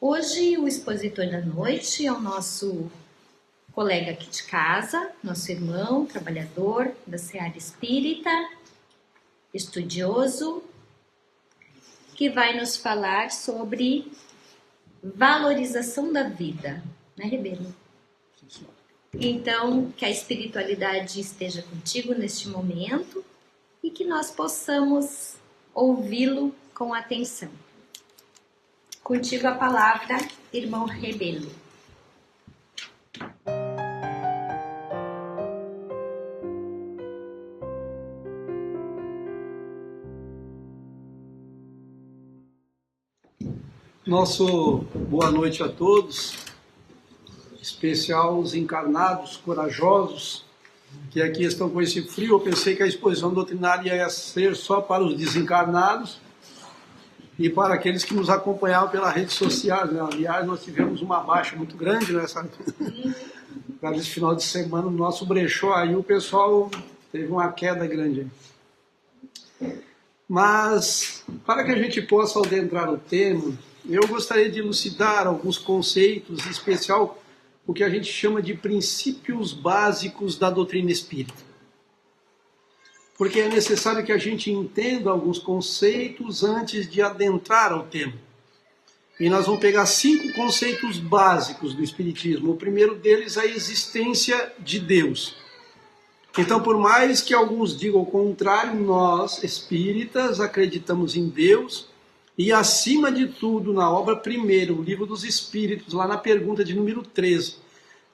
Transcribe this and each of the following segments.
Hoje o expositor da noite é o nosso colega aqui de casa, nosso irmão, trabalhador da Seara Espírita, estudioso, que vai nos falar sobre valorização da vida, né, Rebelo? Então, que a espiritualidade esteja contigo neste momento e que nós possamos ouvi-lo com atenção. Contigo a palavra, irmão Rebelo. Nosso boa noite a todos, em especial os encarnados, corajosos, que aqui estão com esse frio. Eu pensei que a exposição doutrinária ia ser só para os desencarnados e para aqueles que nos acompanhavam pela rede social, né? Aliás, nós tivemos uma baixa muito grande nesse final de semana, no nosso brechó, aí o pessoal teve uma queda grande. Mas, para que a gente possa adentrar o tema, eu gostaria de elucidar alguns conceitos, em especial o que a gente chama de princípios básicos da doutrina espírita. Porque é necessário que a gente entenda alguns conceitos antes de adentrar ao tema. E nós vamos pegar 5 conceitos básicos do Espiritismo. O primeiro deles é a existência de Deus. Então, por mais que alguns digam o contrário, nós, espíritas, acreditamos em Deus. E, acima de tudo, na obra primeira, o Livro dos Espíritos, lá na pergunta de número 13,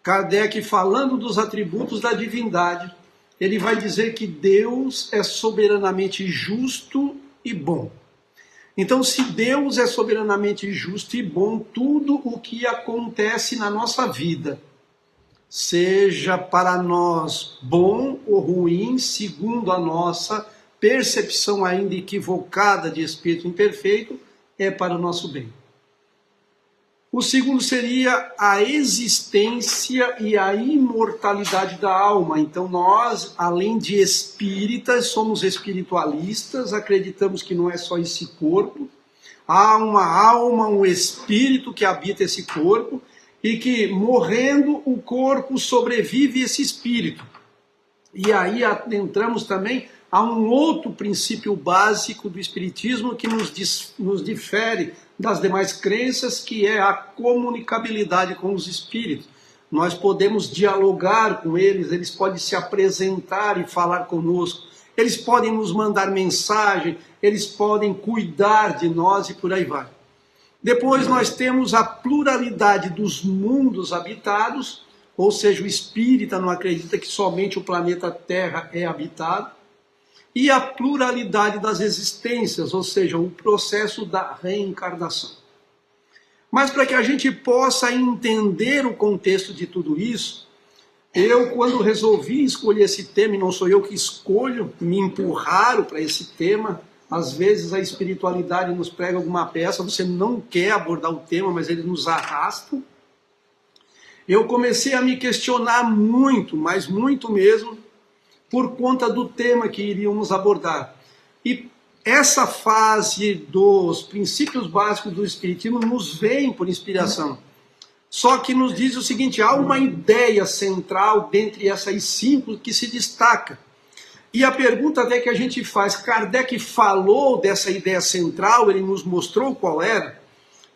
Kardec, falando dos atributos da divindade, ele vai dizer que Deus é soberanamente justo e bom. Então, se Deus é soberanamente justo e bom, tudo o que acontece na nossa vida, seja para nós bom ou ruim, segundo a nossa percepção ainda equivocada de espírito imperfeito, é para o nosso bem. O segundo seria a existência e a imortalidade da alma. Então nós, além de espíritas, somos espiritualistas, acreditamos que não é só esse corpo, há uma alma, um espírito que habita esse corpo e que, morrendo, o corpo sobrevive esse espírito. E aí adentramos também a um outro princípio básico do Espiritismo que nos difere das demais crenças, que é a comunicabilidade com os espíritos. Nós podemos dialogar com eles, eles podem se apresentar e falar conosco, eles podem nos mandar mensagem, eles podem cuidar de nós e por aí vai. Depois nós temos a pluralidade dos mundos habitados, ou seja, o espírita não acredita que somente o planeta Terra é habitado, e a pluralidade das existências, ou seja, o processo da reencarnação. Mas para que a gente possa entender o contexto de tudo isso, eu, quando resolvi escolher esse tema, e não sou eu que escolho, me empurraram para esse tema. Às vezes a espiritualidade nos prega alguma peça, você não quer abordar o tema, mas ele nos arrasta. Eu comecei a me questionar muito, mas muito mesmo, por conta do tema que iríamos abordar. E essa fase dos princípios básicos do Espiritismo nos vem por inspiração. Só que nos diz o seguinte, há uma ideia central dentre essas 5 que se destaca. E a pergunta até que a gente faz, Kardec falou dessa ideia central, ele nos mostrou qual era,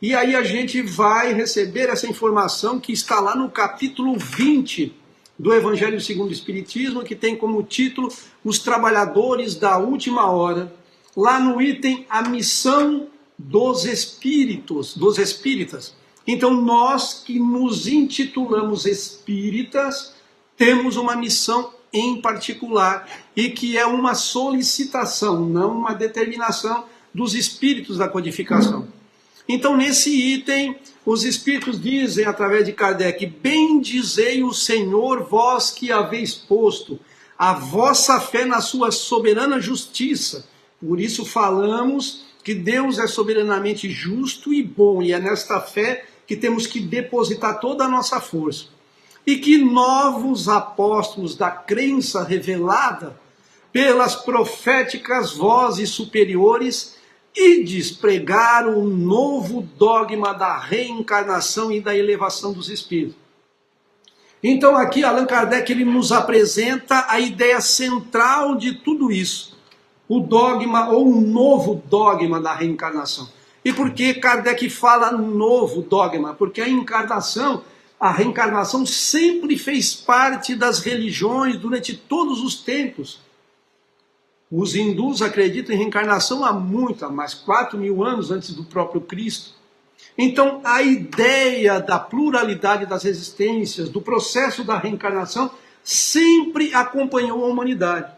e aí a gente vai receber essa informação que está lá no capítulo 20 do Evangelho segundo o Espiritismo, que tem como título Os Trabalhadores da Última Hora, lá no item A Missão dos Espíritas. Então nós que nos intitulamos espíritas, temos uma missão em particular, e que é uma solicitação, não uma determinação dos espíritos da codificação. Então, nesse item, os espíritos dizem, através de Kardec, bendizei o Senhor, vós que haveis posto a vossa fé na sua soberana justiça. Por isso falamos que Deus é soberanamente justo e bom, e é nesta fé que temos que depositar toda a nossa força. E que novos apóstolos da crença revelada pelas proféticas vozes superiores Ides pregar um novo dogma da reencarnação e da elevação dos espíritos. Então aqui Allan Kardec ele nos apresenta a ideia central de tudo isso, o dogma ou um novo dogma da reencarnação. E por que Kardec fala novo dogma? Porque a reencarnação sempre fez parte das religiões durante todos os tempos. Os hindus acreditam em reencarnação há mais 4.000 anos antes do próprio Cristo. Então, a ideia da pluralidade das existências, do processo da reencarnação, sempre acompanhou a humanidade.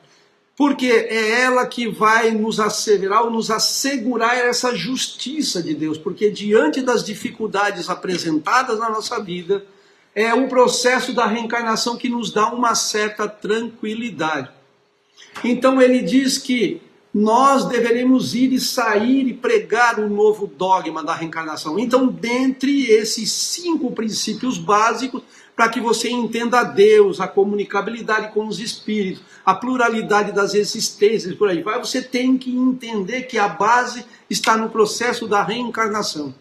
Porque é ela que vai nos asseverar ou nos assegurar essa justiça de Deus. Porque diante das dificuldades apresentadas na nossa vida, é o processo da reencarnação que nos dá uma certa tranquilidade. Então ele diz que nós deveremos ir e sair e pregar o novo dogma da reencarnação. Então, dentre esses 5 princípios básicos, para que você entenda a Deus, a comunicabilidade com os espíritos, a pluralidade das existências, por aí vai, você tem que entender que a base está no processo da reencarnação.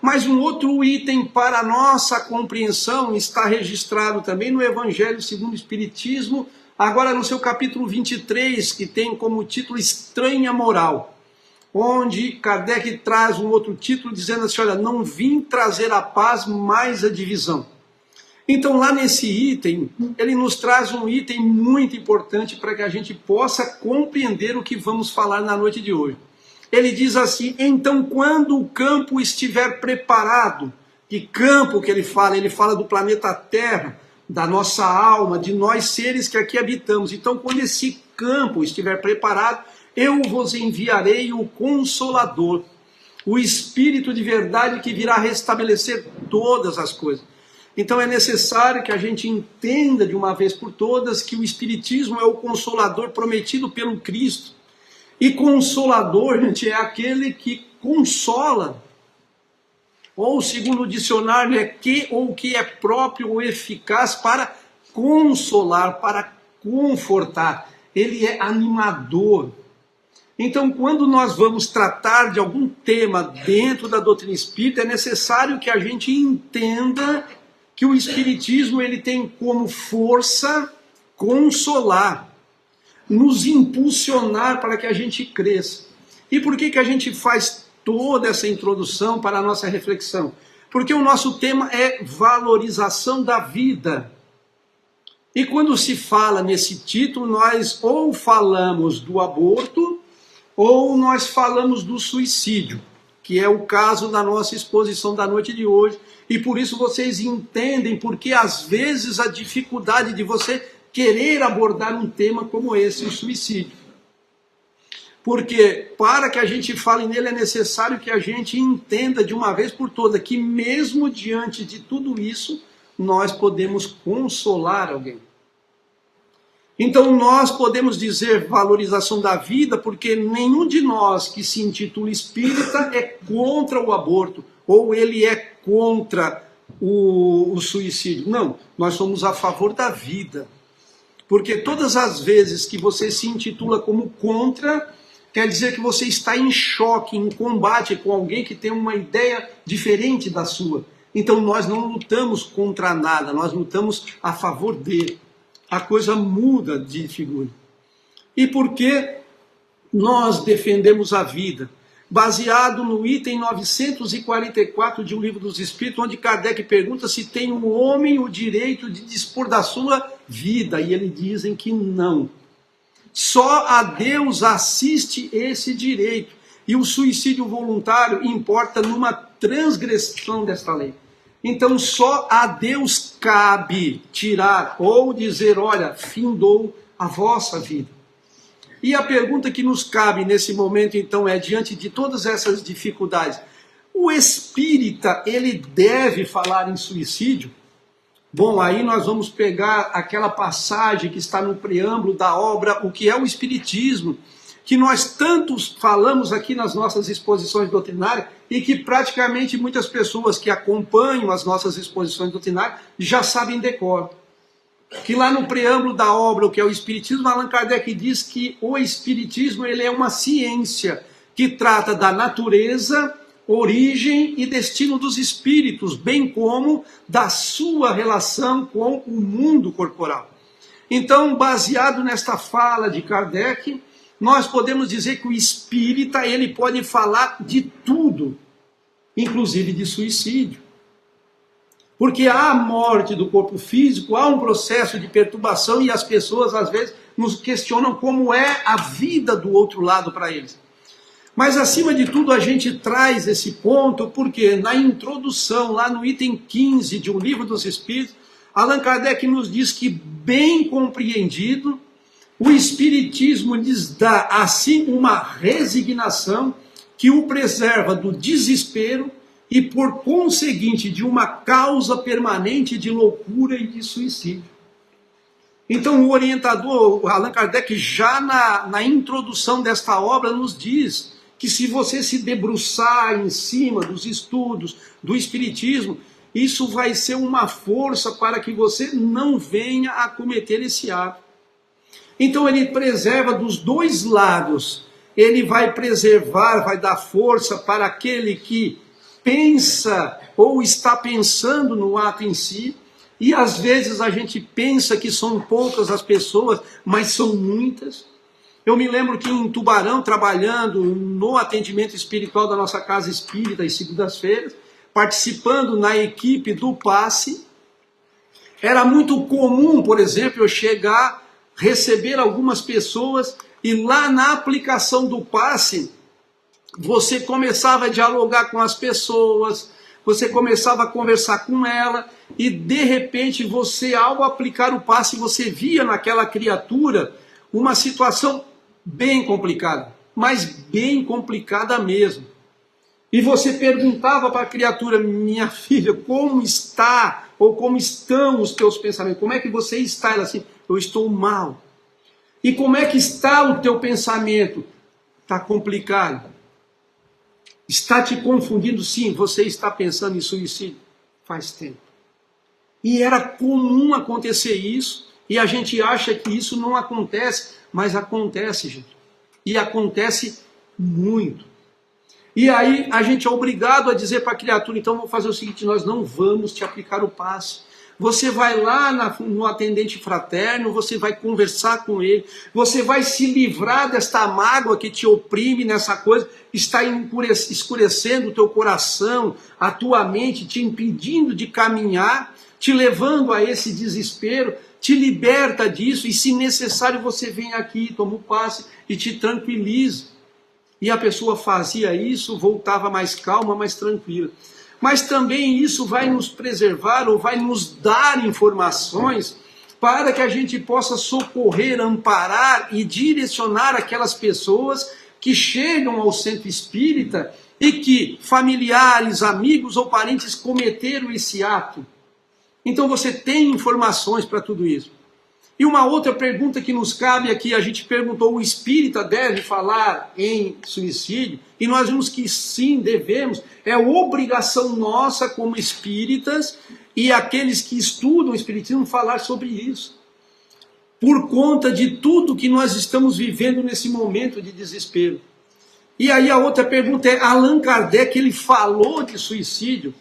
Mas um outro item para a nossa compreensão está registrado também no Evangelho segundo o Espiritismo, agora no seu capítulo 23, que tem como título Estranha Moral, onde Kardec traz um outro título dizendo assim, olha, não vim trazer a paz, mas a divisão. Então lá nesse item, ele nos traz um item muito importante para que a gente possa compreender o que vamos falar na noite de hoje. Ele diz assim, então quando o campo estiver preparado, que campo que ele fala do planeta Terra, da nossa alma, de nós seres que aqui habitamos. Então quando esse campo estiver preparado, eu vos enviarei o Consolador, o Espírito de verdade que virá restabelecer todas as coisas. Então é necessário que a gente entenda de uma vez por todas que o Espiritismo é o Consolador prometido pelo Cristo. E Consolador, gente, é aquele que consola. Ou, segundo o dicionário, é que é próprio ou eficaz para consolar, para confortar. Ele é animador. Então, quando nós vamos tratar de algum tema dentro da doutrina espírita, é necessário que a gente entenda que o Espiritismo ele tem como força consolar, nos impulsionar para que a gente cresça. E por que a gente faz toda essa introdução para a nossa reflexão? Porque o nosso tema é valorização da vida. E quando se fala nesse título, nós ou falamos do aborto, ou nós falamos do suicídio, que é o caso da nossa exposição da noite de hoje. E por isso vocês entendem porque às vezes a dificuldade de você querer abordar um tema como esse, o suicídio. Porque para que a gente fale nele é necessário que a gente entenda de uma vez por todas que mesmo diante de tudo isso, nós podemos consolar alguém. Então nós podemos dizer valorização da vida porque nenhum de nós que se intitula espírita é contra o aborto ou ele é contra o suicídio. Não, nós somos a favor da vida. Porque todas as vezes que você se intitula como contra, quer dizer que você está em choque, em combate com alguém que tem uma ideia diferente da sua. Então nós não lutamos contra nada, nós lutamos a favor dele. A coisa muda de figura. E por que nós defendemos a vida? Baseado no item 944 de O Livro dos Espíritos, onde Kardec pergunta se tem o homem o direito de dispor da sua vida. E eles dizem que não. Só a Deus assiste esse direito. E o suicídio voluntário importa numa transgressão desta lei. Então só a Deus cabe tirar ou dizer, olha, findou a vossa vida. E a pergunta que nos cabe nesse momento, então, é, diante de todas essas dificuldades, o espírita, ele deve falar em suicídio? Bom, aí nós vamos pegar aquela passagem que está no preâmbulo da obra O que é o Espiritismo, que nós tantos falamos aqui nas nossas exposições doutrinárias e que praticamente muitas pessoas que acompanham as nossas exposições doutrinárias já sabem decor. Que lá no preâmbulo da obra O que é o Espiritismo, Allan Kardec diz que o Espiritismo ele é uma ciência que trata da natureza, origem e destino dos espíritos, bem como da sua relação com o mundo corporal. Então, baseado nesta fala de Kardec, nós podemos dizer que o espírita ele pode falar de tudo, inclusive de suicídio. Porque há a morte do corpo físico, há um processo de perturbação e as pessoas às vezes nos questionam como é a vida do outro lado para eles. Mas acima de tudo a gente traz esse ponto porque na introdução, lá no item 15 de O Livro dos Espíritos, Allan Kardec nos diz que, bem compreendido, o Espiritismo lhes dá assim uma resignação que o preserva do desespero e, por conseguinte, de uma causa permanente de loucura e de suicídio. Então, o orientador, Allan Kardec, já na introdução desta obra, nos diz que se você se debruçar em cima dos estudos do Espiritismo, isso vai ser uma força para que você não venha a cometer esse ato. Então, ele preserva dos dois lados. Ele vai preservar, vai dar força para aquele que pensa ou está pensando no ato em si, e às vezes a gente pensa que são poucas as pessoas, mas são muitas. Eu me lembro que em Tubarão, trabalhando no atendimento espiritual da nossa casa espírita, às segundas-feiras, participando na equipe do passe, era muito comum, por exemplo, eu chegar, receber algumas pessoas, e lá na aplicação do passe, você começava a dialogar com as pessoas, você começava a conversar com ela, e de repente você, ao aplicar o passe, você via naquela criatura uma situação bem complicada, mas bem complicada mesmo. E você perguntava para a criatura: minha filha, como está, ou como estão os teus pensamentos? Como é que você está? Ela assim: eu estou mal. E como é que está o teu pensamento? Está complicado. Está te confundindo? Sim, você está pensando em suicídio faz tempo. E era comum acontecer isso, e a gente acha que isso não acontece, mas acontece, gente. E acontece muito. E aí a gente é obrigado a dizer para a criatura: então vou fazer o seguinte, nós não vamos te aplicar o passe. Você vai lá no atendente fraterno, você vai conversar com ele, você vai se livrar desta mágoa que te oprime nessa coisa, está escurecendo o teu coração, a tua mente, te impedindo de caminhar, te levando a esse desespero, te liberta disso, e se necessário você vem aqui, toma o passe e te tranquiliza. E a pessoa fazia isso, voltava mais calma, mais tranquila. Mas também isso vai nos preservar ou vai nos dar informações para que a gente possa socorrer, amparar e direcionar aquelas pessoas que chegam ao centro espírita e que familiares, amigos ou parentes cometeram esse ato. Então você tem informações para tudo isso. E uma outra pergunta que nos cabe aqui, a gente perguntou: o espírita deve falar em suicídio? E nós vimos que sim, devemos. É obrigação nossa como espíritas e aqueles que estudam o espiritismo falar sobre isso. Por conta de tudo que nós estamos vivendo nesse momento de desespero. E aí a outra pergunta é: Allan Kardec, ele falou de suicídio?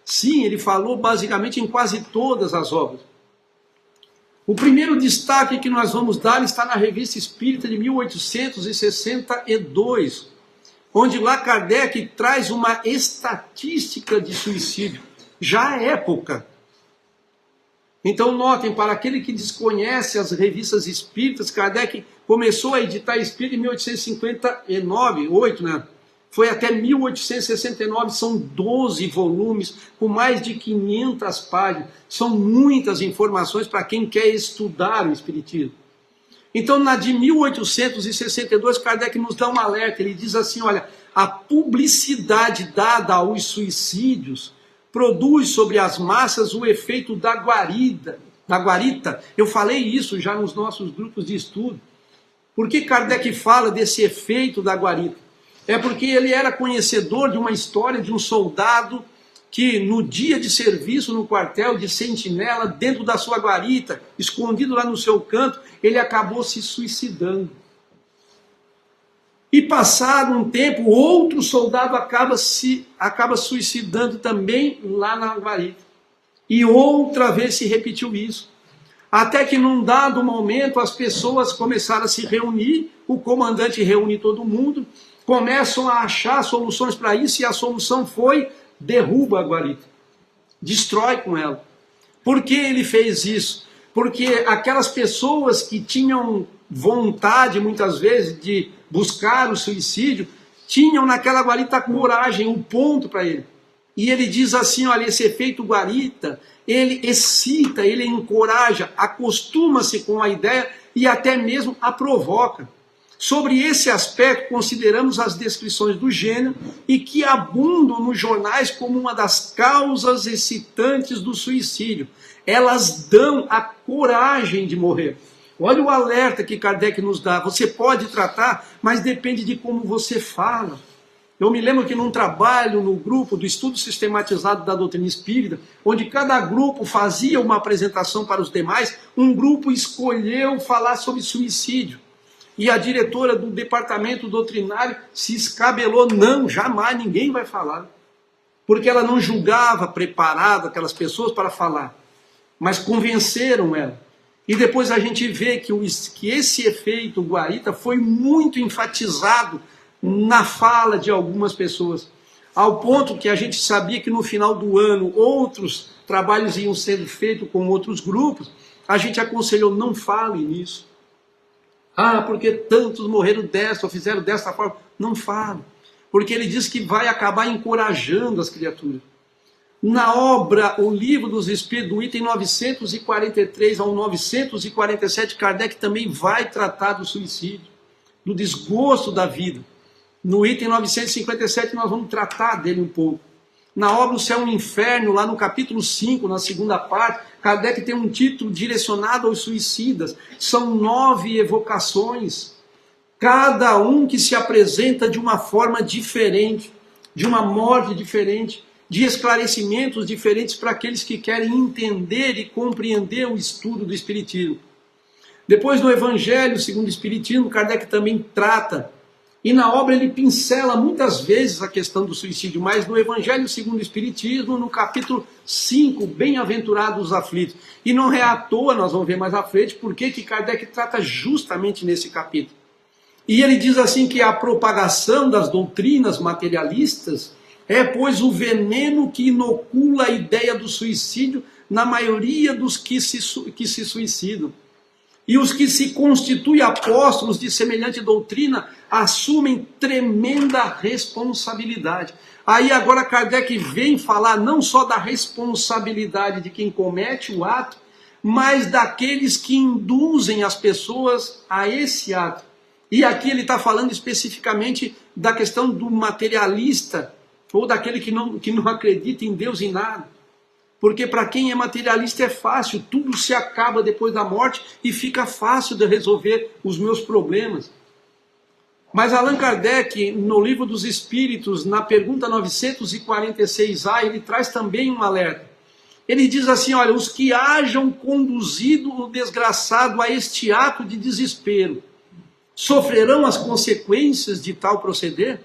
Sim, ele falou basicamente em quase todas as obras. O primeiro destaque que nós vamos dar está na Revista Espírita de 1862, onde lá Kardec traz uma estatística de suicídio, já à época. Então notem, para aquele que desconhece as revistas espíritas, Kardec começou a editar Espírita em 1859, 8, né? Foi até 1869, são 12 volumes, com mais de 500 páginas. São muitas informações para quem quer estudar o Espiritismo. Então, na de 1862, Kardec nos dá um alerta. Ele diz assim: olha, a publicidade dada aos suicídios produz sobre as massas o efeito da guarita. Eu falei isso já nos nossos grupos de estudo. Por que Kardec fala desse efeito da guarita? É porque ele era conhecedor de uma história de um soldado que no dia de serviço no quartel de sentinela, dentro da sua guarita, escondido lá no seu canto, ele acabou se suicidando. E passado um tempo, outro soldado acaba suicidando também lá na guarita. E outra vez se repetiu isso. Até que num dado momento as pessoas começaram a se reunir, o comandante reúne todo mundo, começam a achar soluções para isso, e a solução foi: derruba a guarita, destrói com ela. Por que ele fez isso? Porque aquelas pessoas que tinham vontade, muitas vezes, de buscar o suicídio, tinham naquela guarita a coragem, um ponto para ele. E ele diz assim, olha, esse efeito guarita, ele excita, ele encoraja, acostuma-se com a ideia e até mesmo a provoca. Sobre esse aspecto, consideramos as descrições do gênero e que abundam nos jornais como uma das causas excitantes do suicídio. Elas dão a coragem de morrer. Olha o alerta que Kardec nos dá. Você pode tratar, mas depende de como você fala. Eu me lembro que num trabalho no grupo do estudo sistematizado da doutrina espírita, onde cada grupo fazia uma apresentação para os demais, um grupo escolheu falar sobre suicídio. E a diretora do departamento doutrinário se escabelou: não, jamais, ninguém vai falar. Porque ela não julgava preparada aquelas pessoas para falar, mas convenceram ela. E depois a gente vê que esse efeito guarita foi muito enfatizado na fala de algumas pessoas, ao ponto que a gente sabia que no final do ano outros trabalhos iam sendo feitos com outros grupos. A gente aconselhou: não fale nisso. Ah, porque tantos morreram dessa ou fizeram dessa forma. Não fale, porque ele diz que vai acabar encorajando as criaturas. Na obra O Livro dos Espíritos, do item 943 ao 947, Kardec também vai tratar do suicídio, do desgosto da vida. No item 957 nós vamos tratar dele um pouco. Na obra O Céu e o Inferno, lá no capítulo 5, na segunda parte, Kardec tem um título direcionado aos suicidas. São 9 evocações, cada um que se apresenta de uma forma diferente, de uma morte diferente, de esclarecimentos diferentes para aqueles que querem entender e compreender o estudo do Espiritismo. Depois, no Evangelho segundo o Espiritismo, Kardec também trata, e na obra ele pincela muitas vezes a questão do suicídio, mas no Evangelho segundo o Espiritismo, no capítulo 5, Bem-aventurados os aflitos. E não é à toa, nós vamos ver mais à frente, porque que Kardec trata justamente nesse capítulo. E ele diz assim que a propagação das doutrinas materialistas é, pois, o veneno que inocula a ideia do suicídio na maioria dos que se suicidam. E os que se constituem apóstolos de semelhante doutrina assumem tremenda responsabilidade. Aí agora Kardec vem falar não só da responsabilidade de quem comete o ato, mas daqueles que induzem as pessoas a esse ato. E aqui ele está falando especificamente da questão do materialista, ou daquele que não acredita em Deus e nada. Porque para quem é materialista é fácil, tudo se acaba depois da morte e fica fácil de resolver os meus problemas. Mas Allan Kardec, no Livro dos Espíritos, na pergunta 946A, ele traz também um alerta. Ele diz assim, olha, os que hajam conduzido o desgraçado a este ato de desespero, sofrerão as consequências de tal proceder?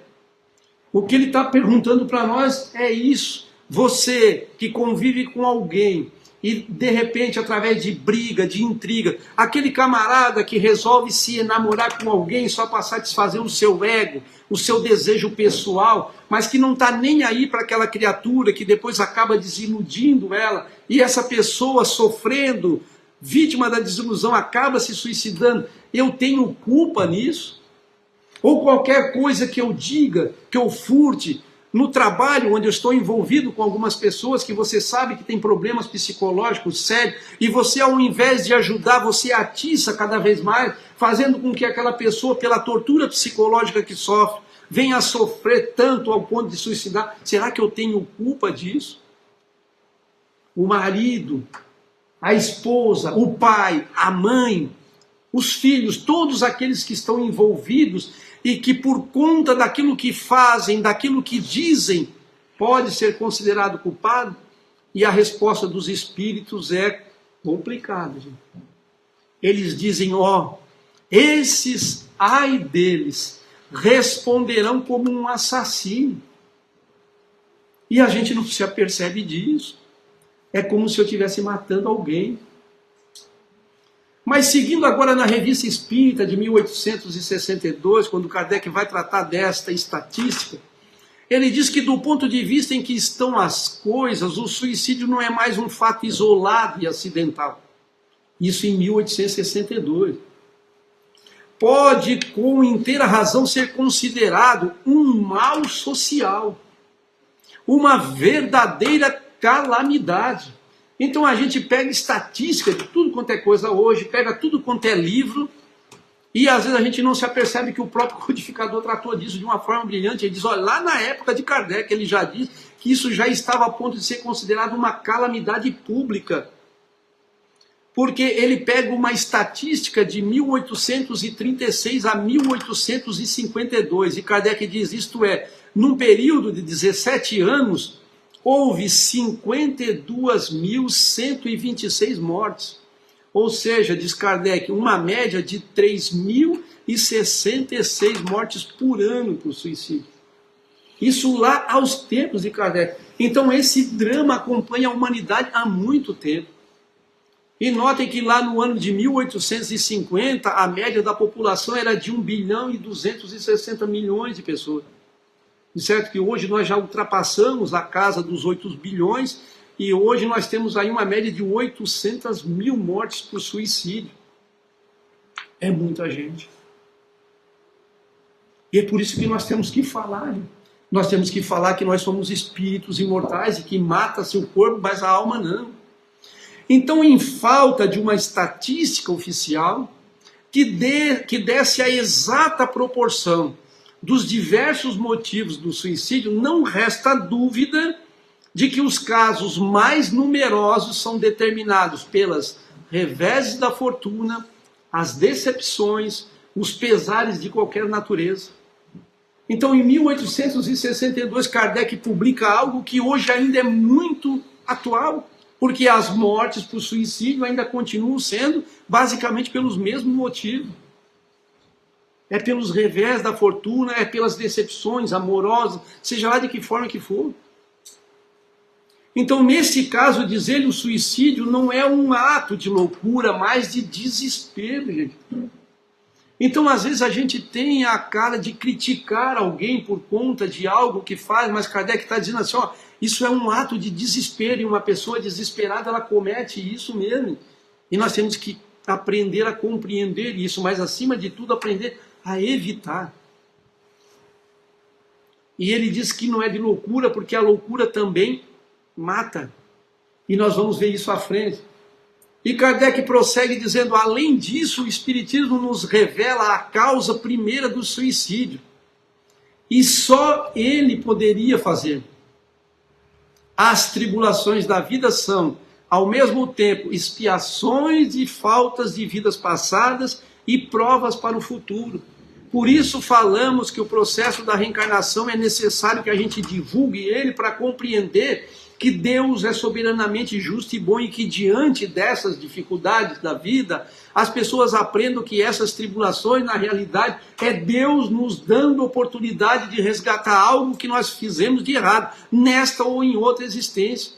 O que ele está perguntando para nós é isso. Você que convive com alguém e de repente através de briga, de intriga, aquele camarada que resolve se enamorar com alguém só para satisfazer o seu ego, o seu desejo pessoal, mas que não está nem aí para aquela criatura que depois acaba desiludindo ela, e essa pessoa sofrendo, vítima da desilusão, acaba se suicidando. Eu tenho culpa nisso? Ou qualquer coisa que eu diga, que eu furte, no trabalho onde eu estou envolvido com algumas pessoas que você sabe que tem problemas psicológicos sérios, e você, ao invés de ajudar, você atiça cada vez mais, fazendo com que aquela pessoa, pela tortura psicológica que sofre, venha a sofrer tanto ao ponto de suicidar. Será que eu tenho culpa disso? O marido, a esposa, o pai, a mãe, os filhos, todos aqueles que estão envolvidos e que por conta daquilo que fazem, daquilo que dizem, pode ser considerado culpado? E a resposta dos espíritos é complicada, gente. Eles dizem, esses, ai deles, responderão como um assassino. E a gente não se apercebe disso. É como se eu estivesse matando alguém. Mas seguindo agora na Revista Espírita de 1862, quando Kardec vai tratar desta estatística, ele diz que do ponto de vista em que estão as coisas, o suicídio não é mais um fato isolado e acidental. Isso em 1862. Pode, com inteira razão, ser considerado um mal social, uma verdadeira calamidade. Então a gente pega estatística de tudo quanto é coisa hoje, pega tudo quanto é livro, e às vezes a gente não se apercebe que o próprio codificador tratou disso de uma forma brilhante. Ele diz, olha, lá na época de Kardec, ele já diz que isso já estava a ponto de ser considerado uma calamidade pública. Porque ele pega uma estatística de 1836 a 1852, e Kardec diz, isto é, num período de 17 anos, houve 52.126 mortes. Ou seja, diz Kardec, uma média de 3.066 mortes por ano por suicídio. Isso lá aos tempos de Kardec. Então esse drama acompanha a humanidade há muito tempo. E notem que lá no ano de 1850, a média da população era de 1.260.000.000 de pessoas. E certo que hoje nós já ultrapassamos a casa dos 8 bilhões, e hoje nós temos aí uma média de 800.000 mortes por suicídio. É muita gente. E é por isso que nós temos que falar. Nós temos que falar que nós somos espíritos imortais e que mata-se o corpo, mas a alma não. Então, em falta de uma estatística oficial que desse a exata proporção dos diversos motivos do suicídio, não resta dúvida de que os casos mais numerosos são determinados pelas reveses da fortuna, as decepções, os pesares de qualquer natureza. Então, em 1862, Kardec publica algo que hoje ainda é muito atual, porque as mortes por suicídio ainda continuam sendo basicamente pelos mesmos motivos. É pelos revés da fortuna, é pelas decepções amorosas, seja lá de que forma que for. Então, nesse caso, diz ele, o suicídio não é um ato de loucura, mas de desespero, gente. Então, às vezes, a gente tem a cara de criticar alguém por conta de algo que faz, mas Kardec está dizendo assim, ó, isso é um ato de desespero, e uma pessoa desesperada, ela comete isso mesmo. E nós temos que aprender a compreender isso, mas, acima de tudo, aprender a evitar. E ele diz que não é de loucura, porque a loucura também mata. E nós vamos ver isso à frente. E Kardec prossegue dizendo, além disso, o Espiritismo nos revela a causa primeira do suicídio. E só ele poderia fazer. As tribulações da vida são, ao mesmo tempo, expiações de faltas de vidas passadas e provas para o futuro. Por isso falamos que o processo da reencarnação é necessário que a gente divulgue ele para compreender que Deus é soberanamente justo e bom e que diante dessas dificuldades da vida, as pessoas aprendam que essas tribulações, na realidade, é Deus nos dando oportunidade de resgatar algo que nós fizemos de errado, nesta ou em outra existência.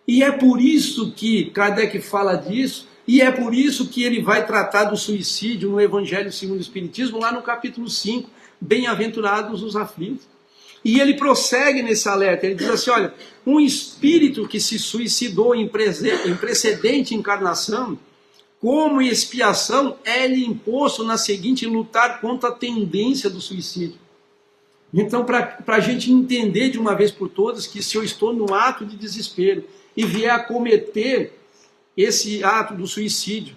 E é por isso que Kardec fala disso, e é por isso que ele vai tratar do suicídio no Evangelho segundo o Espiritismo, lá no capítulo 5, Bem-aventurados os aflitos. E ele prossegue nesse alerta, ele diz assim, olha, um espírito que se suicidou em precedente encarnação, como expiação, é-lhe imposto na seguinte lutar contra a tendência do suicídio. Então, para a gente entender de uma vez por todas que se eu estou no ato de desespero e vier a cometer esse ato do suicídio,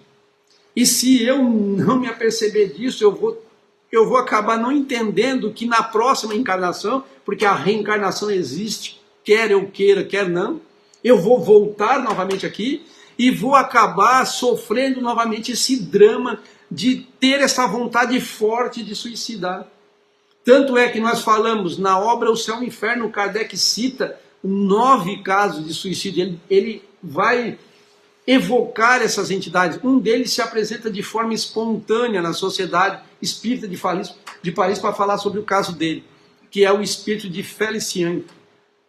e se eu não me aperceber disso, eu vou acabar não entendendo que na próxima encarnação, porque a reencarnação existe, quer eu queira, quer não, eu vou voltar novamente aqui e vou acabar sofrendo novamente esse drama de ter essa vontade forte de suicidar. Tanto é que nós falamos na obra O Céu e o Inferno, Kardec cita 9 casos de suicídio, ele vai evocar essas entidades. Um deles se apresenta de forma espontânea na Sociedade Espírita de Falisco. de Paris para falar sobre o caso dele, que é o espírito de Feliciano.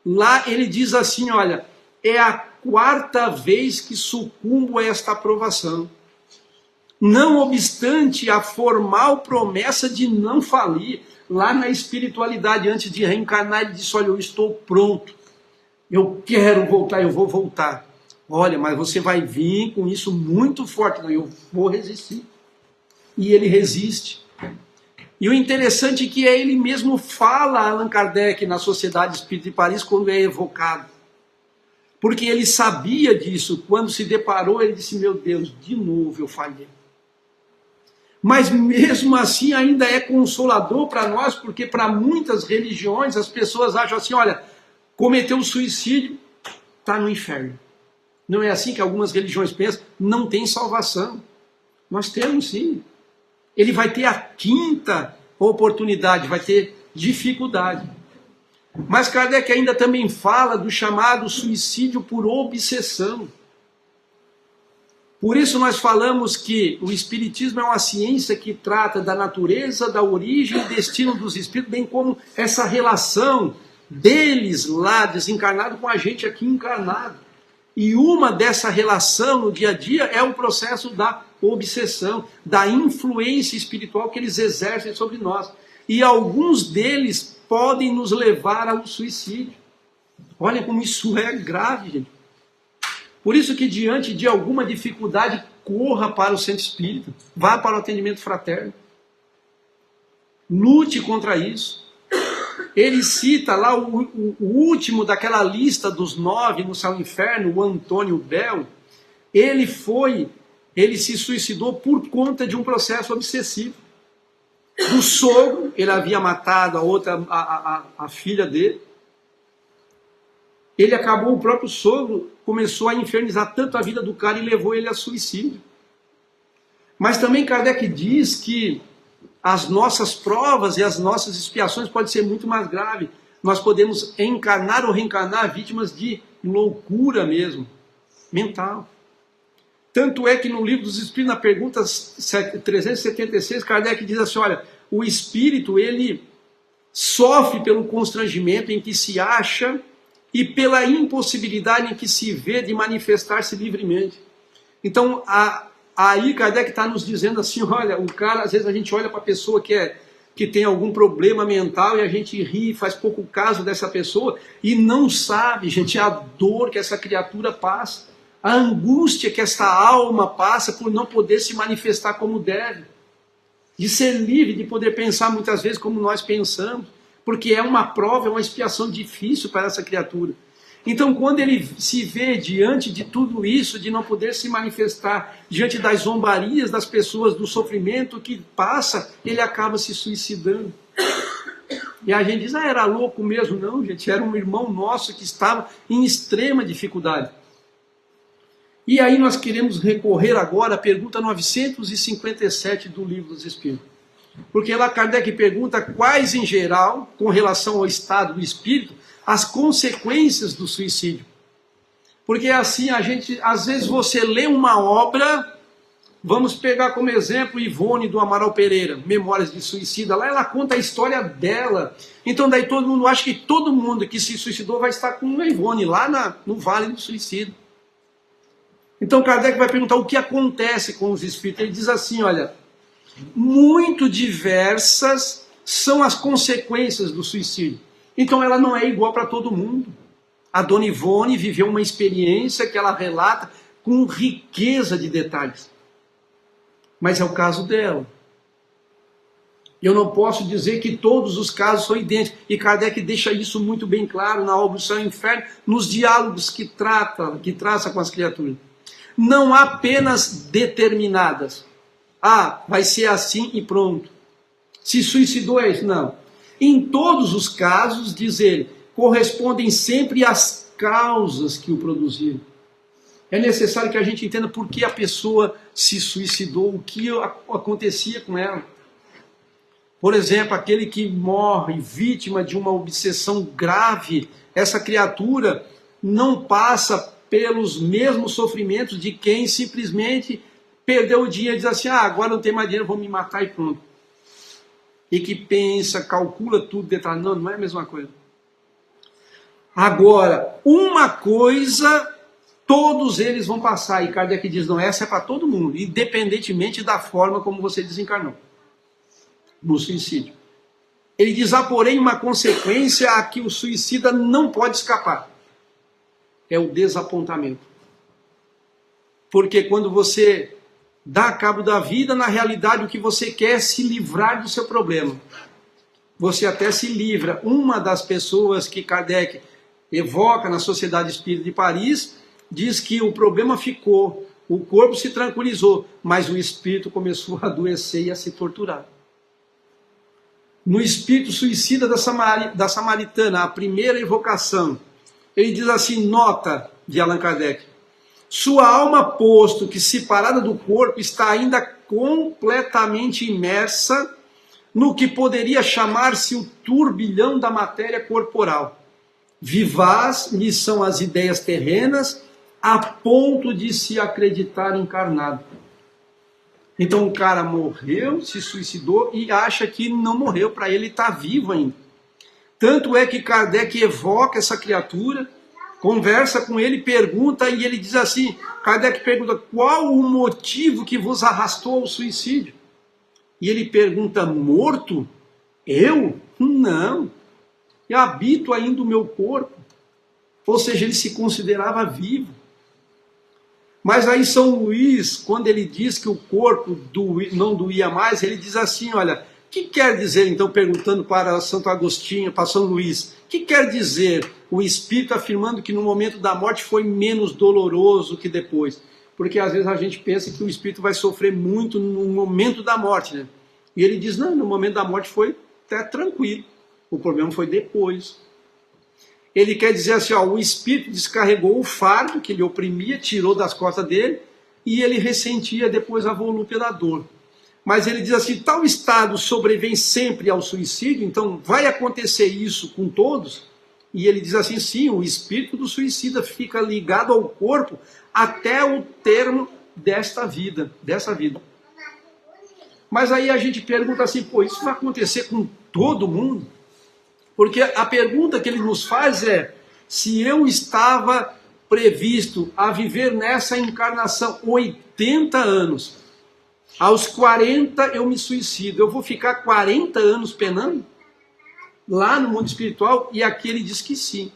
Lá ele diz assim, olha, é a 4ª vez que sucumbo a esta aprovação. Não obstante a formal promessa de não falir, lá na espiritualidade, antes de reencarnar, ele disse, olha, eu estou pronto, eu quero voltar, eu vou voltar. Olha, mas você vai vir com isso muito forte, não, eu vou resistir. E ele resiste. E o interessante é que ele mesmo fala a Allan Kardec na Sociedade Espírita de Paris quando é evocado. Porque ele sabia disso, quando se deparou, ele disse, meu Deus, de novo eu falhei. Mas mesmo assim ainda é consolador para nós, porque para muitas religiões as pessoas acham assim, olha, cometeu suicídio, está no inferno. Não é assim que algumas religiões pensam, não tem salvação. Nós temos sim. Ele vai ter a 5ª oportunidade, vai ter dificuldade. Mas Kardec ainda também fala do chamado suicídio por obsessão. Por isso nós falamos que o Espiritismo é uma ciência que trata da natureza, da origem e destino dos espíritos, bem como essa relação deles lá desencarnado com a gente aqui encarnado. E uma dessa relação no dia a dia é o processo da obsessão, da influência espiritual que eles exercem sobre nós. E alguns deles podem nos levar ao suicídio. Olha como isso é grave, gente. Por isso que diante de alguma dificuldade, corra para o centro espírita, vá para o atendimento fraterno. Lute contra isso. Ele cita lá o último daquela lista dos 9 no céu e inferno, o Antônio Bel. Ele se suicidou por conta de um processo obsessivo. Do sogro, ele havia matado a filha dele. Ele acabou, o próprio sogro começou a infernizar tanto a vida do cara e levou ele a suicídio. Mas também Kardec diz que as nossas provas e as nossas expiações podem ser muito mais graves. Nós podemos encarnar ou reencarnar vítimas de loucura mesmo, mental. Tanto é que no Livro dos Espíritos, na pergunta 376, Kardec diz assim, olha, o espírito ele sofre pelo constrangimento em que se acha e pela impossibilidade em que se vê de manifestar-se livremente. Então, aí Kardec está nos dizendo assim, olha, o cara, às vezes a gente olha para a pessoa que tem algum problema mental e a gente ri, faz pouco caso dessa pessoa e não sabe, gente, a dor que essa criatura passa, a angústia que essa alma passa por não poder se manifestar como deve, de ser livre, de poder pensar muitas vezes como nós pensamos, porque é uma prova, é uma expiação difícil para essa criatura. Então, quando ele se vê diante de tudo isso, de não poder se manifestar, diante das zombarias das pessoas, do sofrimento que passa, ele acaba se suicidando. E a gente diz, era louco mesmo. Não, gente, era um irmão nosso que estava em extrema dificuldade. E aí nós queremos recorrer agora à pergunta 957 do Livro dos Espíritos. Porque lá Kardec pergunta quais, em geral, com relação ao estado do espírito, as consequências do suicídio. Porque assim, às vezes você lê uma obra, vamos pegar como exemplo Ivone do Amaral Pereira, Memórias de Suicida, lá ela conta a história dela. Então daí todo mundo acha que todo mundo que se suicidou vai estar com a Ivone, lá no Vale do Suicídio. Então Kardec vai perguntar o que acontece com os espíritos. Ele diz assim, olha, muito diversas são as consequências do suicídio. Então ela não é igual para todo mundo. A Dona Ivone viveu uma experiência que ela relata com riqueza de detalhes. Mas é o caso dela. Eu não posso dizer que todos os casos são idênticos. E Kardec deixa isso muito bem claro na obra O Céu e o Inferno, nos diálogos que traça com as criaturas. Não há penas determinadas. Vai ser assim e pronto. Se suicidou é isso? Não. Em todos os casos, diz ele, correspondem sempre às causas que o produziram. É necessário que a gente entenda por que a pessoa se suicidou, o que acontecia com ela. Por exemplo, aquele que morre vítima de uma obsessão grave, essa criatura não passa pelos mesmos sofrimentos de quem simplesmente perdeu o dinheiro e diz assim, agora não tem mais dinheiro, vou me matar e pronto. e que pensa, calcula tudo, detalhe. Não, não é a mesma coisa. Agora, uma coisa todos eles vão passar, e Kardec diz, não, essa é para todo mundo, independentemente da forma como você desencarnou no suicídio. Ele diz, há porém uma consequência a que o suicida não pode escapar. É o desapontamento. Porque quando você dá cabo da vida, na realidade o que você quer é se livrar do seu problema. Você até se livra. Uma das pessoas que Kardec evoca na Sociedade Espírita de Paris diz que o problema ficou, o corpo se tranquilizou, mas o espírito começou a adoecer e a se torturar. No espírito suicida da Samaritana, a primeira evocação, ele diz assim, nota de Allan Kardec, sua alma, posto que separada do corpo, está ainda completamente imersa no que poderia chamar-se o turbilhão da matéria corporal. Vivaz lhe são as ideias terrenas, a ponto de se acreditar encarnado. Então o cara morreu, se suicidou e acha que não morreu, para ele está vivo ainda. Tanto é que Kardec evoca essa criatura, conversa com ele, pergunta, e ele diz assim, Kardec pergunta, qual o motivo que vos arrastou ao suicídio? E ele pergunta, morto? Eu? Não. Eu habito ainda o meu corpo. Ou seja, ele se considerava vivo. Mas aí São Luís, quando ele diz que o corpo não doía mais, ele diz assim, olha, o que quer dizer, então, perguntando para Santo Agostinho, para São Luís, o que quer dizer o espírito afirmando que no momento da morte foi menos doloroso que depois? Porque às vezes a gente pensa que o espírito vai sofrer muito no momento da morte, né? E ele diz, não, no momento da morte foi até tranquilo, o problema foi depois. Ele quer dizer assim, ó, o espírito descarregou o fardo que lhe oprimia, tirou das costas dele, e ele ressentia depois a volúpia da dor. Mas ele diz assim, tal estado sobrevém sempre ao suicídio, então vai acontecer isso com todos? E ele diz assim, sim, o espírito do suicida fica ligado ao corpo até o termo dessa vida. Mas aí a gente pergunta assim, pô, isso vai acontecer com todo mundo? Porque a pergunta que ele nos faz é, se eu estava previsto a viver nessa encarnação 80 anos, aos 40 eu me suicido, eu vou ficar 40 anos penando? Lá no mundo espiritual? E aqui ele diz que sim.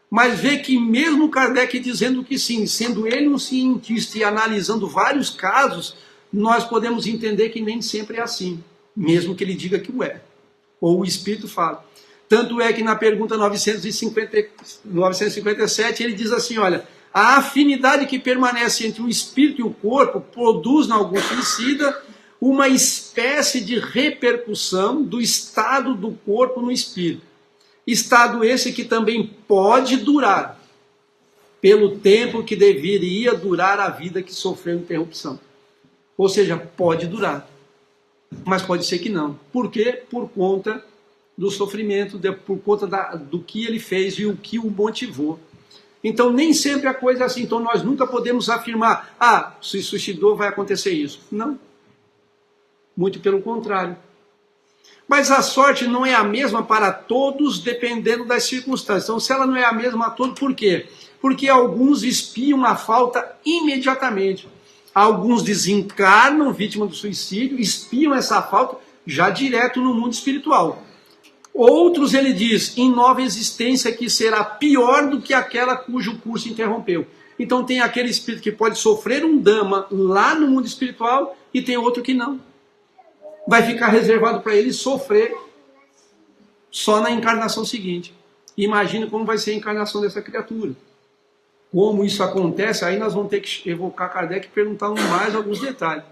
Mas vê que mesmo Kardec dizendo que sim, sendo ele um cientista e analisando vários casos, nós podemos entender que nem sempre é assim, mesmo que ele diga que o é, ou o Espírito fala. Tanto é que na pergunta 957 ele diz assim, olha, a afinidade que permanece entre o espírito e o corpo produz, em algum suicida, uma espécie de repercussão do estado do corpo no espírito. Estado esse que também pode durar, pelo tempo que deveria durar a vida que sofreu interrupção. Ou seja, pode durar, mas pode ser que não. Por quê? Por conta do sofrimento, por conta do que ele fez e o que o motivou. Então, nem sempre a coisa é assim. Então, nós nunca podemos afirmar, se suicidou, vai acontecer isso. Não. Muito pelo contrário. Mas a sorte não é a mesma para todos, dependendo das circunstâncias. Então, se ela não é a mesma a todos, por quê? Porque alguns espiam a falta imediatamente. Alguns desencarnam, vítima do suicídio, espiam essa falta já direto no mundo espiritual. Outros, ele diz, em nova existência que será pior do que aquela cujo curso interrompeu. Então tem aquele espírito que pode sofrer um dama lá no mundo espiritual e tem outro que não. Vai ficar reservado para ele sofrer só na encarnação seguinte. Imagina como vai ser a encarnação dessa criatura. Como isso acontece, aí nós vamos ter que evocar Kardec e perguntar mais alguns detalhes.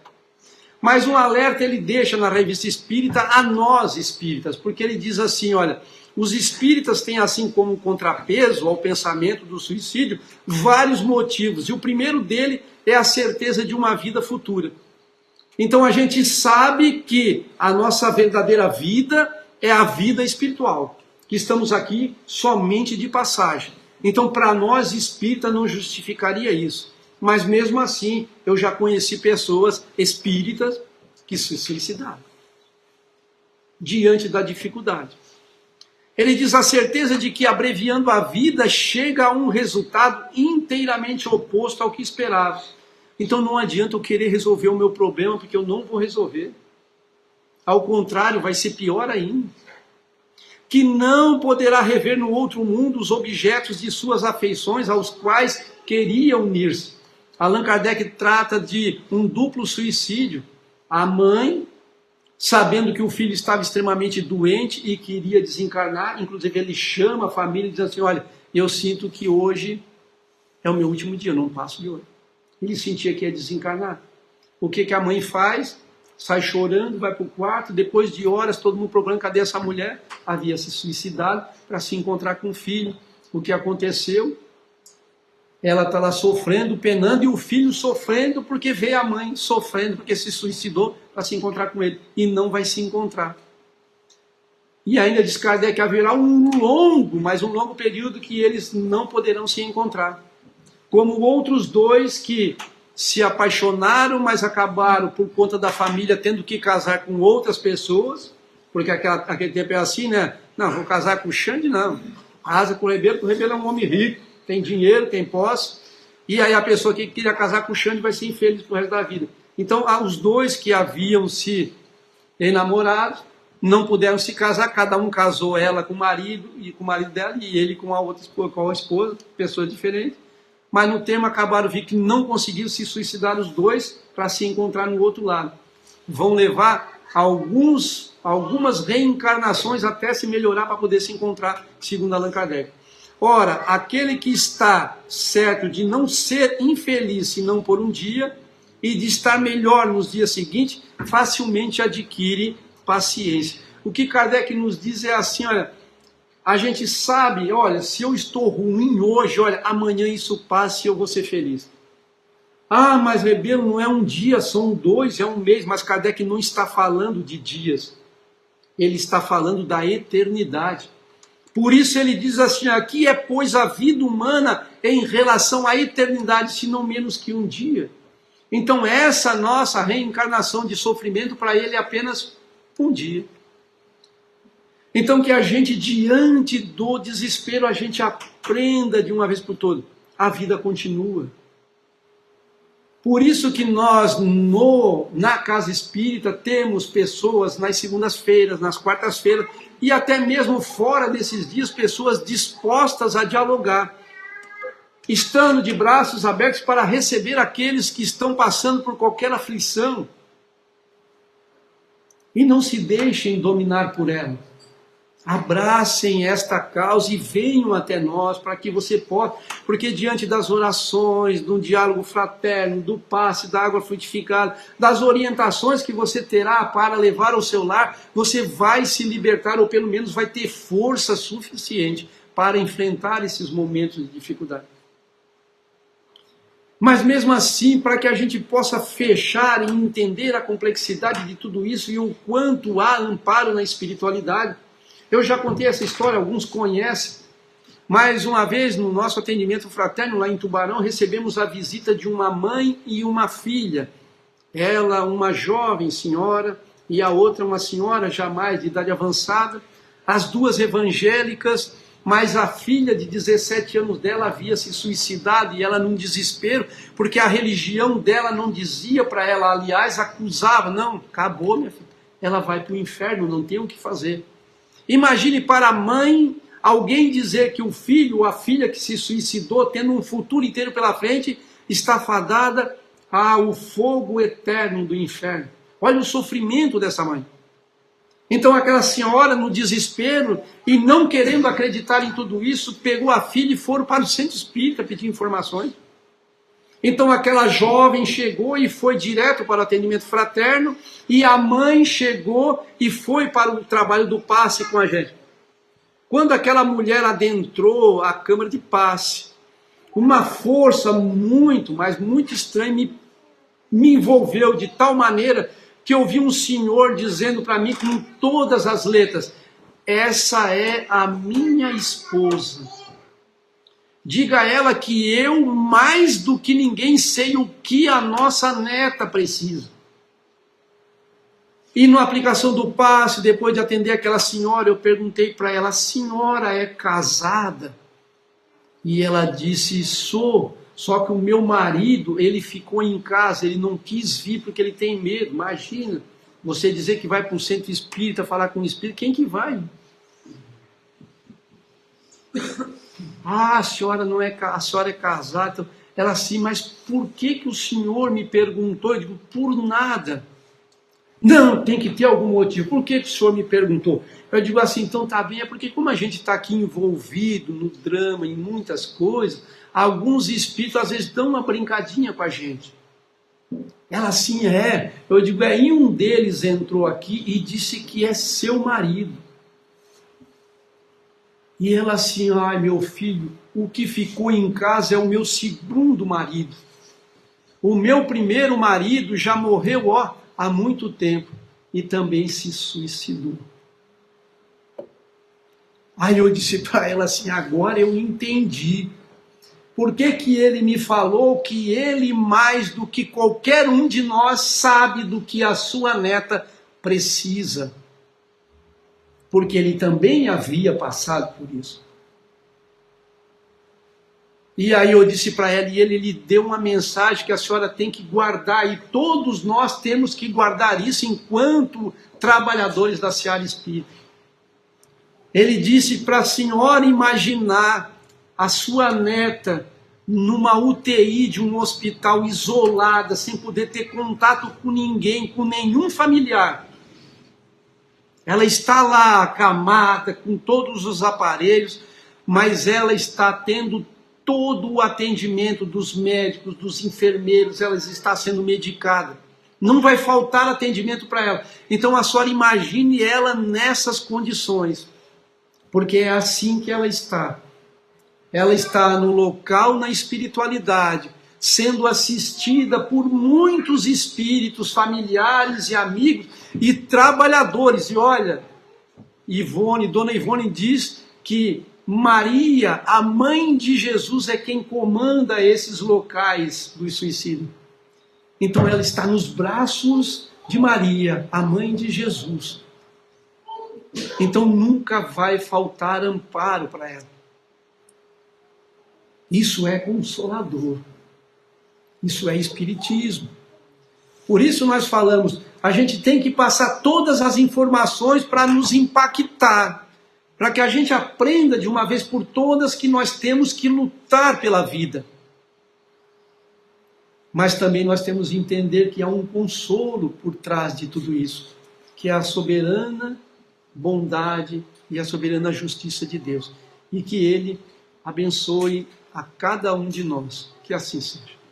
Mas um alerta ele deixa na Revista Espírita a nós espíritas, porque ele diz assim, olha, os espíritas têm assim como contrapeso ao pensamento do suicídio vários motivos, e o primeiro dele é a certeza de uma vida futura. Então a gente sabe que a nossa verdadeira vida é a vida espiritual, que estamos aqui somente de passagem. Então para nós espíritas não justificaria isso. Mas mesmo assim, eu já conheci pessoas espíritas que se suicidaram. diante da dificuldade. Ele diz a certeza de que abreviando a vida chega a um resultado inteiramente oposto ao que esperava. Então não adianta eu querer resolver o meu problema, porque eu não vou resolver. Ao contrário, vai ser pior ainda. Que não poderá rever no outro mundo os objetos de suas afeições aos quais queria unir-se. Allan Kardec trata de um duplo suicídio. A mãe, sabendo que o filho estava extremamente doente e queria desencarnar, inclusive ele chama a família e diz assim, olha, eu sinto que hoje é o meu último dia, eu não passo de hoje. Ele sentia que ia desencarnar. O que a mãe faz? Sai chorando, vai para o quarto, depois de horas todo mundo procurando, cadê essa mulher? Havia se suicidado para se encontrar com o filho. O que aconteceu? Ela está lá sofrendo, penando, e o filho sofrendo porque vê a mãe sofrendo, porque se suicidou para se encontrar com ele. E não vai se encontrar. E ainda diz Kardec que haverá um longo período que eles não poderão se encontrar. Como outros dois que se apaixonaram, mas acabaram por conta da família tendo que casar com outras pessoas, porque aquele tempo é assim, né? Não, vou casar com o Xande, não. Casa com o Rebelo, porque o Rebelo é um homem rico, tem dinheiro, tem posse, e aí a pessoa que queria casar com o Xande vai ser infeliz pro resto da vida. Então, os dois que haviam se enamorado, não puderam se casar, cada um casou, ela com o marido, e com o marido dela, e ele com a outra esposa, com a esposa, pessoas diferentes. Mas no termo acabaram vendo que não conseguiram se suicidar os dois para se encontrar no outro lado. Vão levar algumas reencarnações até se melhorar para poder se encontrar, segundo Allan Kardec. Ora, aquele que está certo de não ser infeliz senão por um dia e de estar melhor nos dias seguintes, facilmente adquire paciência. O que Kardec nos diz é assim, olha, a gente sabe, olha, se eu estou ruim hoje, olha, amanhã isso passa e eu vou ser feliz. Ah, mas Rebelo, não é um dia, são 2, é um mês. Mas Kardec não está falando de dias. Ele está falando da eternidade. Por isso ele diz assim, aqui é pois a vida humana em relação à eternidade, se não menos que um dia. Então essa nossa reencarnação de sofrimento para ele é apenas um dia. Então que a gente, diante do desespero, a gente aprenda de uma vez por todas. A vida continua. Por isso que nós, na Casa Espírita, temos pessoas nas segundas-feiras, nas quartas-feiras, e até mesmo fora desses dias, pessoas dispostas a dialogar, estando de braços abertos para receber aqueles que estão passando por qualquer aflição. E não se deixem dominar por ela. Abracem esta causa e venham até nós para que você possa, porque diante das orações, do diálogo fraterno, do passe, da água frutificada, das orientações que você terá para levar ao seu lar, você vai se libertar, ou pelo menos vai ter força suficiente para enfrentar esses momentos de dificuldade. Mas mesmo assim, para que a gente possa fechar e entender a complexidade de tudo isso e o quanto há amparo na espiritualidade, eu já contei essa história, alguns conhecem, mas uma vez no nosso atendimento fraterno lá em Tubarão, recebemos a visita de uma mãe e uma filha. Ela, uma jovem senhora, e a outra uma senhora já mais de idade avançada, as duas evangélicas, mas a filha de 17 anos dela havia se suicidado, e ela num desespero, porque a religião dela não dizia para ela, aliás, acusava, não, acabou minha filha, ela vai para o inferno, não tem o que fazer. Imagine para a mãe alguém dizer que o filho ou a filha que se suicidou, tendo um futuro inteiro pela frente, está fadada ao fogo eterno do inferno. Olha o sofrimento dessa mãe. Então aquela senhora, no desespero e não querendo acreditar em tudo isso, pegou a filha e foram para o centro espírita pedir informações. Então aquela jovem chegou e foi direto para o atendimento fraterno, e a mãe chegou e foi para o trabalho do passe com a gente. Quando aquela mulher adentrou a câmara de passe, uma força muito estranha me envolveu de tal maneira que eu vi um senhor dizendo para mim com todas as letras, essa é a minha esposa. Diga a ela que eu, mais do que ninguém, sei o que a nossa neta precisa. E na aplicação do passe, depois de atender aquela senhora, eu perguntei para ela: a senhora é casada? E ela disse: sou, só que o meu marido, ele ficou em casa, ele não quis vir porque ele tem medo. Imagina, você dizer que vai para um centro espírita falar com o espírito, quem que vai? Ah, a senhora não é, a senhora é casada. Então, ela assim: mas por que o senhor me perguntou? Eu digo: por nada. Não, tem que ter algum motivo. Por que o senhor me perguntou? Eu digo assim: então tá bem, é porque como a gente está aqui envolvido no drama, em muitas coisas, alguns espíritos às vezes dão uma brincadinha com a gente. Ela assim: é. Eu digo: e um deles entrou aqui e disse que é seu marido. E ela assim: ai, meu filho, o que ficou em casa é o meu segundo marido. O meu primeiro marido já morreu, há muito tempo, e também se suicidou. Aí eu disse para ela assim: agora eu entendi. Por que ele me falou que ele, mais do que qualquer um de nós, sabe do que a sua neta precisa? Porque ele também havia passado por isso. E aí eu disse para ela, e ele lhe deu uma mensagem que a senhora tem que guardar, e todos nós temos que guardar isso enquanto trabalhadores da seara espírita. Ele disse para a senhora imaginar a sua neta numa UTI de um hospital, isolada, sem poder ter contato com ninguém, com nenhum familiar. Ela está lá acamada, com todos os aparelhos, mas ela está tendo todo o atendimento dos médicos, dos enfermeiros, ela está sendo medicada. Não vai faltar atendimento para ela. Então a senhora imagine ela nessas condições, porque é assim que ela está. Ela está no local, na espiritualidade, sendo assistida por muitos espíritos, familiares e amigos e trabalhadores. E olha, Dona Ivone diz que Maria, a mãe de Jesus, é quem comanda esses locais do suicídio. Então ela está nos braços de Maria, a mãe de Jesus. Então nunca vai faltar amparo para ela. Isso é consolador. Isso é espiritismo. Por isso nós falamos, a gente tem que passar todas as informações para nos impactar, para que a gente aprenda de uma vez por todas que nós temos que lutar pela vida. Mas também nós temos que entender que há um consolo por trás de tudo isso, que é a soberana bondade e a soberana justiça de Deus. E que Ele abençoe a cada um de nós. Que assim seja.